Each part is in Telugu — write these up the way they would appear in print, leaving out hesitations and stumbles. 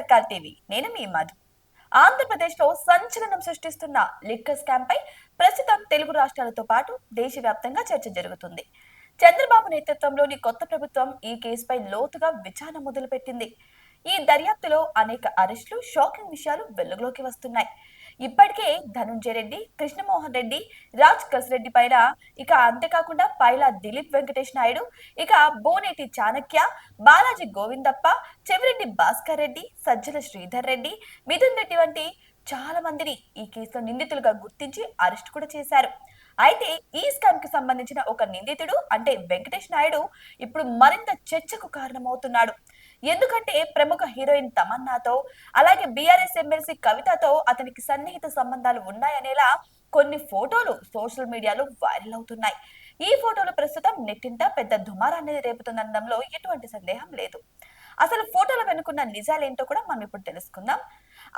సర్కార్ టీవీ నేను మీ మధు. ఆంధ్రప్రదేశ్లో సంచలనం సృష్టిస్తున్న లిక్కర్ స్కామ్ పై ప్రస్తుతం తెలుగు రాష్ట్రాలతో పాటు దేశవ్యాప్తంగా చర్చ జరుగుతుంది. చంద్రబాబు నేతృత్వంలోని కొత్త ప్రభుత్వం ఈ కేసుపై లోతుగా విచారణ మొదలుపెట్టింది. ఈ దర్యాప్తులో అనేక అరెస్టులు, షాకింగ్ విషయాలు వెలుగులోకి వస్తున్నాయి. ఇప్పటికే ధనుంజయ రెడ్డి, కృష్ణమోహన్ రెడ్డి, రాజ్ కసిరెడ్డి పైన, ఇక అంతేకాకుండా పైలా దిలీప్ వెంకటేష్ నాయుడు, ఇక బోనేటి చాణక్య, బాలాజీ గోవిందప్ప, చెవిరెడ్డి భాస్కర్ రెడ్డి, సజ్జల శ్రీధర్ రెడ్డి, మిథున్ రెడ్డి వంటి చాలా మందిని ఈ కేసులో నిందితులుగా గుర్తించి అరెస్ట్ కూడా చేశారు. అయితే ఈ స్కామ్ కి సంబంధించిన ఒక నిందితుడు అంటే వెంకటేష్ నాయుడు ఇప్పుడు మరింత చర్చకు కారణమవుతున్నాడు. ఎందుకంటే ప్రముఖ హీరోయిన్ తమన్నాతో, అలాగే బీఆర్ఎస్ ఎమ్మెల్సీ కవితతో అతనికి సన్నిహిత సంబంధాలు ఉన్నాయనేలా కొన్ని ఫోటోలు సోషల్ మీడియాలో వైరల్ అవుతున్నాయి. ఈ ఫోటోలు ప్రస్తుతం నెట్టింట పెద్ద దుమారాన్ని రేపుతుందనడంలో ఎటువంటి సందేహం లేదు. అసలు ఫోటోల వెనుకున్న నిజాలేంటో కూడా మనం ఇప్పుడు తెలుసుకుందాం.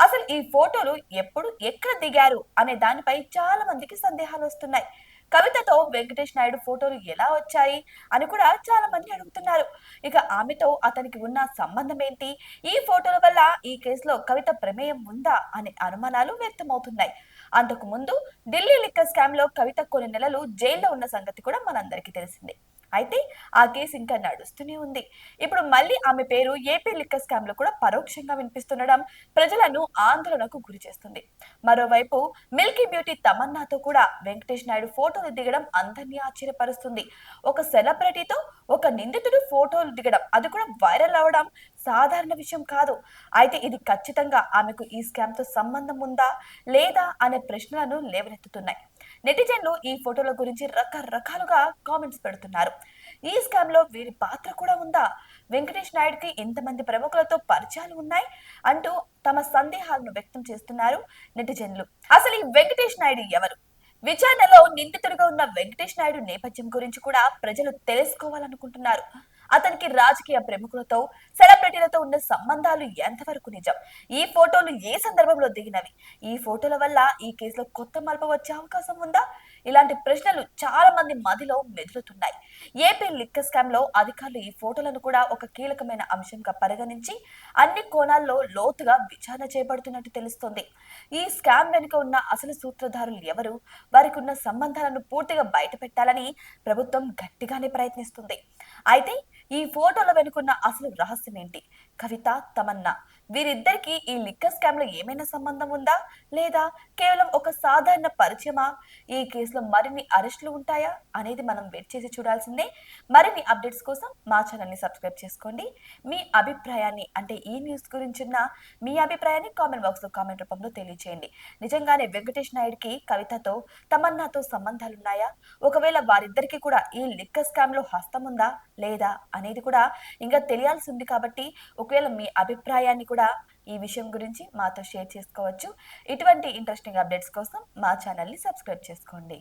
అసలు ఈ ఫోటోలు ఎప్పుడు ఎక్కడ దిగారు అనే దానిపై చాలా మందికి సందేహాలు వస్తున్నాయి. కవితతో వెంకటేష్ నాయుడు ఫోటోలు ఎలా వచ్చాయి అని కూడా చాలా మంది అడుగుతున్నారు. ఇక ఆమెతో అతనికి ఉన్న సంబంధం ఏంటి, ఈ ఫోటోల వల్ల ఈ కేసులో కవిత ప్రమేయం ఉందా అనే అనుమానాలు వ్యక్తమవుతున్నాయి. అంతకు ముందు ఢిల్లీ లిక్కర్ స్కామ్ లో కవిత కొన్ని నెలలు జైల్లో ఉన్న సంగతి కూడా మనందరికీ తెలిసిందే. అయితే ఆ కేసు ఇంకా నడుస్తూనే ఉంది. ఇప్పుడు మళ్ళీ ఆమె పేరు ఏపీ లిక్కర్ స్కామ్ లో కూడా పరోక్షంగా వినిపిస్తుండడం ప్రజలను ఆందోళనకు గురి చేస్తుంది. మరోవైపు మిల్కీ బ్యూటీ తమన్నాతో కూడా వెంకటేష్ నాయుడు ఫోటోలు దిగడం అందరినీ ఆశ్చర్యపరుస్తుంది. ఒక సెలబ్రిటీతో ఒక నిందితుడు ఫోటోలు దిగడం, అది కూడా వైరల్ అవడం సాధారణ విషయం కాదు. అయితే ఇది ఖచ్చితంగా ఆమెకు ఈ స్కామ్ తో సంబంధం ఉందా లేదా అనే ప్రశ్నలను లేవనెత్తుతున్నాయి. నెటిజన్లు ఈ ఫోటోల గురించి రకరకాలుగా కామెంట్స్ పెడుతున్నారు. ఈ స్కామ్ లో వీరి పాత్ర కూడా ఉందా, వెంకటేష్ నాయుడుకి ఇంతమంది ప్రముఖులతో పరిచయాలు ఉన్నాయి అంటూ తమ సందేహాలను వ్యక్తం చేస్తున్నారు నెటిజన్లు. అసలు ఈ వెంకటేష్ నాయుడు ఎవరు, విచారణలో నిందితుడిగా ఉన్న వెంకటేష్ నాయుడు నేపథ్యం గురించి కూడా ప్రజలు తెలుసుకోవాలనుకుంటున్నారు. అతనికి రాజకీయ ప్రముఖులతో, సెలబ్రిటీలతో ఉన్న సంబంధాలు ఎంతవరకు నిజం, ఈ ఫోటోలు ఏ సందర్భంలో దిగినవి, ఈ ఫోటోల వల్ల ఈ కేసులో కొత్త మలుపు వచ్చే అవకాశం ఉందా, ఇలాంటి ప్రశ్నలు చాలా మంది మదిలో మెదులుతున్నాయి. ఏపీ లిక్కర్ స్కామ్ లో అధికారులు ఈ ఫోటోలను కూడా ఒక కీలకమైన అంశంగా పరిగణించి అన్ని కోణాల్లో లోతుగా విచారణ చేపడుతున్నట్టు తెలుస్తోంది. ఈ స్కామ్ వెనుక ఉన్న అసలు సూత్రధారులు ఎవరు, వారికి ఉన్న సంబంధాలను పూర్తిగా బయట పెట్టాలని ప్రభుత్వం గట్టిగానే ప్రయత్నిస్తుంది. అయితే ఈ ఫోటోల వెనుకున్న అసలు రహస్యం ఏంటి, కవిత, తమన్నా వీరిద్దరికి ఈ లిక్కర్ స్కామ్ లో ఏమైనా సంబంధం ఉందా లేదా కేవలం ఒక సాధారణ పరిచయమా, ఈ కేసులో మరిన్ని అరెస్టులు ఉంటాయా అనేది మనం వెయిట్ చేసి చూడాల్సిందే. మరిన్ని అప్డేట్స్ కోసం మా ఛానల్ ని సబ్స్క్రైబ్ చేసుకోండి. మీ అభిప్రాయాన్ని అంటే ఈ న్యూస్ గురించి ఉన్న మీ అభిప్రాయాన్ని కామెంట్ బాక్స్ లో కామెంట్ రూపంలో తెలియజేయండి. నిజంగానే వెంకటేష్ నాయుడుకి కవితతో, తమన్నాతో సంబంధాలున్నాయా, ఒకవేళ వారిద్దరికి కూడా ఈ లిక్కర్ స్కామ్ లో హస్తం ఉందా లేదా అనేది కూడా ఇంకా తెలియాల్సి ఉంది. కాబట్టి ఒకవేళ మీ అభిప్రాయాన్ని కూడా ఈ విషయం గురించి మాతో షేర్ చేసుకోవచ్చు. ఇటువంటి ఇంట్రెస్టింగ్ అప్డేట్స్ కోసం మా ఛానల్ ని సబ్స్క్రైబ్ చేసుకోండి.